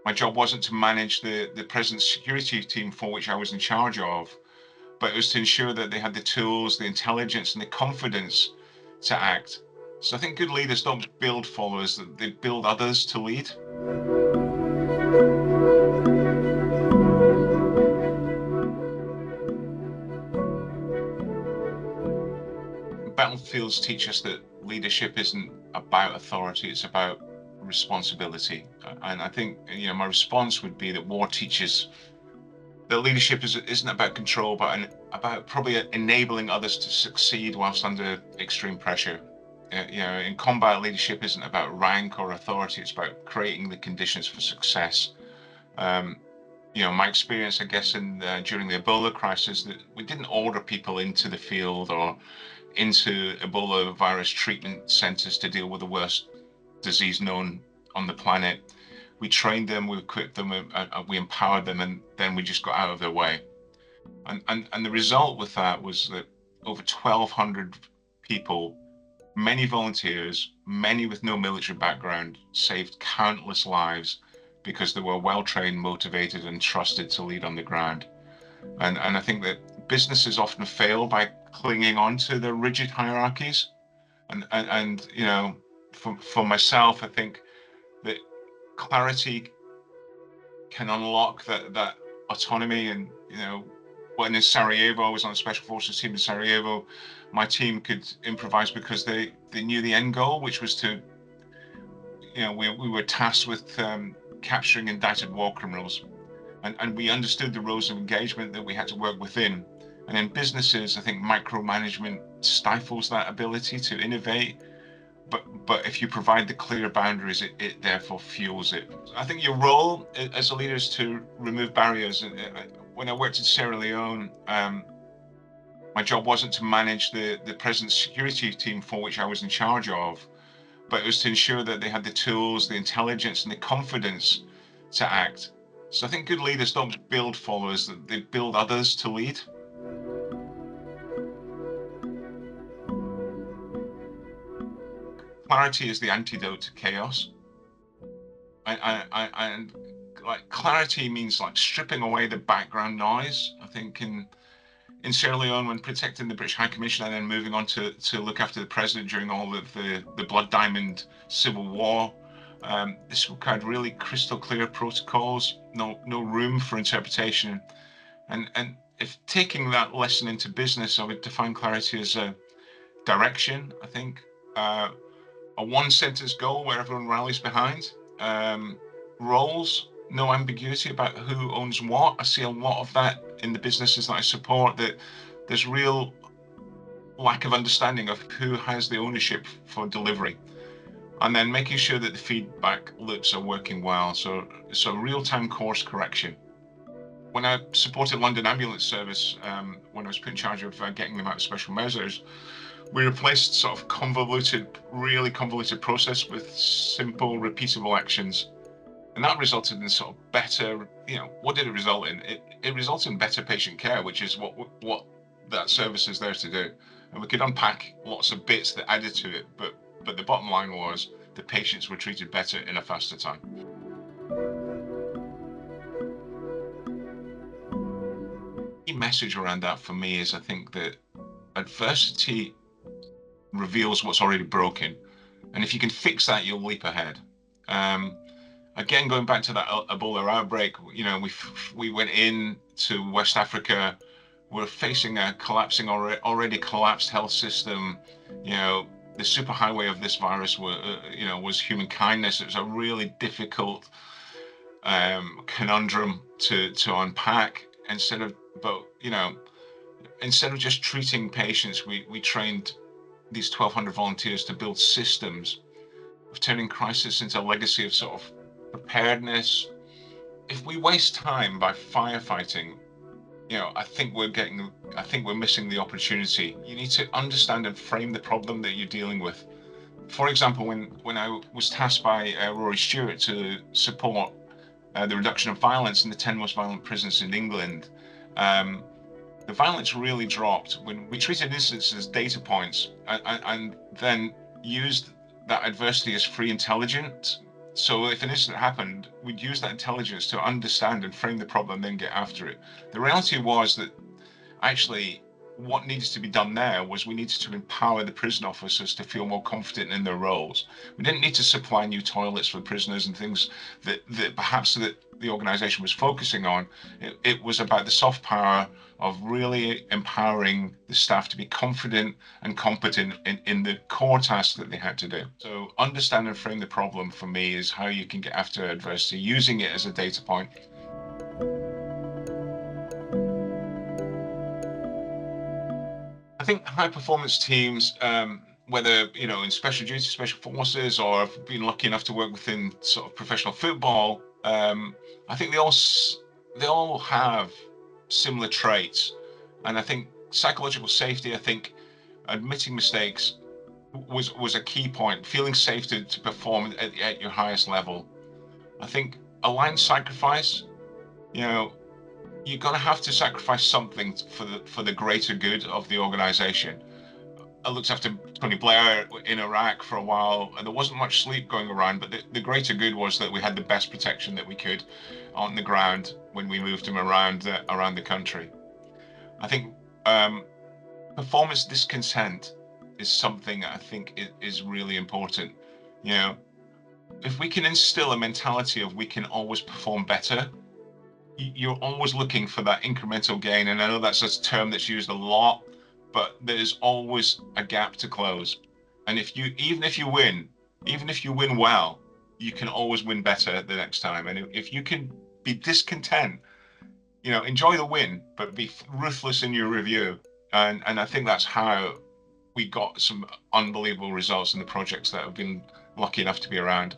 My job wasn't to manage the present security team for which I was in charge of, but it was to ensure that they had the tools, the intelligence, and the confidence to act. So I think good leaders don't build followers, they build others to lead. Battlefields teach us that leadership isn't about authority, it's about responsibility. And I think, my response would be that war teaches that leadership isn't about control, but about probably enabling others to succeed whilst under extreme pressure. In combat, leadership isn't about rank or authority, it's about creating the conditions for success. My experience, I guess, during the Ebola crisis, that we didn't order people into the field or into Ebola virus treatment centers to deal with the worst disease known on the planet. We trained them, we equipped them, we empowered them, and then we just got out of their way. And the result with that was that over 1,200 people, many volunteers, many with no military background, saved countless lives because they were well trained, motivated, and trusted to lead on the ground. And I think that businesses often fail by clinging on to their rigid hierarchies. And for myself, I think that clarity can unlock that autonomy. And when in Sarajevo, I was on a special forces team in Sarajevo, my team could improvise because they knew the end goal, which was to, we were tasked with capturing indicted war criminals, and we understood the roles of engagement that we had to work within. And in businesses, I think micromanagement stifles that ability to innovate. But if you provide the clear boundaries, it therefore fuels it. I think your role as a leader is to remove barriers. When I worked in Sierra Leone, my job wasn't to manage the present security team for which I was in charge of, but it was to ensure that they had the tools, the intelligence, and the confidence to act. So I think good leaders don't build followers, they build others to lead. Clarity is the antidote to chaos. And like clarity means like stripping away the background noise. I think in Sierra Leone, when protecting the British High Commission and then moving on to look after the president during all of the Blood Diamond Civil War, this required really crystal clear protocols, no room for interpretation. And if taking that lesson into business, I would define clarity as a direction. I think a one-sentence goal where everyone rallies behind. Roles, no ambiguity about who owns what. I see a lot of that in the businesses that I support, that there's real lack of understanding of who has the ownership for delivery. And then making sure that the feedback loops are working well. So real-time course correction. When I supported London Ambulance Service, when I was put in charge of getting them out of special measures, we replaced sort of really convoluted process with simple, repeatable actions. And that resulted in sort of better, what did it result in? It resulted in better patient care, which is what that service is there to do. And we could unpack lots of bits that added to it, but the bottom line was the patients were treated better in a faster time. The message around that for me is I think that adversity reveals what's already broken, and if you can fix that, you'll leap ahead. Again, going back to that Ebola outbreak, we went in to West Africa. We're facing a already collapsed health system. The superhighway of this virus was human kindness. It was a really difficult conundrum to unpack. Instead of just treating patients, we trained these 1,200 volunteers to build systems of turning crisis into a legacy of sort of preparedness. If we waste time by firefighting, I think we're missing the opportunity. You need to understand and frame the problem that you're dealing with. For example, when I was tasked by Rory Stewart to support the reduction of violence in the 10 most violent prisons in England, the violence really dropped when we treated incidents as data points and then used that adversity as free intelligence So if an incident happened, we'd use that intelligence to understand and frame the problem, then get after it. The reality was that actually what needs to be done there was we needed to empower the prison officers to feel more confident in their roles. We didn't need to supply new toilets for prisoners and things that perhaps that the organization was focusing on. It was about the soft power of really empowering the staff to be confident and competent in the core tasks that they had to do. So understand and frame the problem for me is how you can get after adversity, using it as a data point. I think high performance teams, whether in special duty, special forces, or I've been lucky enough to work within sort of professional football, I think they all have similar traits, and I think psychological safety. I think admitting mistakes was a key point. Feeling safe to perform at your highest level. I think aligned sacrifice. You know, you're gonna have to sacrifice something for the greater good of the organization. I looked after Tony Blair in Iraq for a while, and there wasn't much sleep going around, but the greater good was that we had the best protection that we could on the ground when we moved him around the country. I think performance discontent is something I think is really important. You know, if we can instill a mentality of we can always perform better, you're always looking for that incremental gain. And I know that's a term that's used a lot, but there's always a gap to close. And even if you win, even if you win well, you can always win better the next time. And if you can be discontent, enjoy the win, but be ruthless in your review. And I think that's how we got some unbelievable results in the projects that have been lucky enough to be around.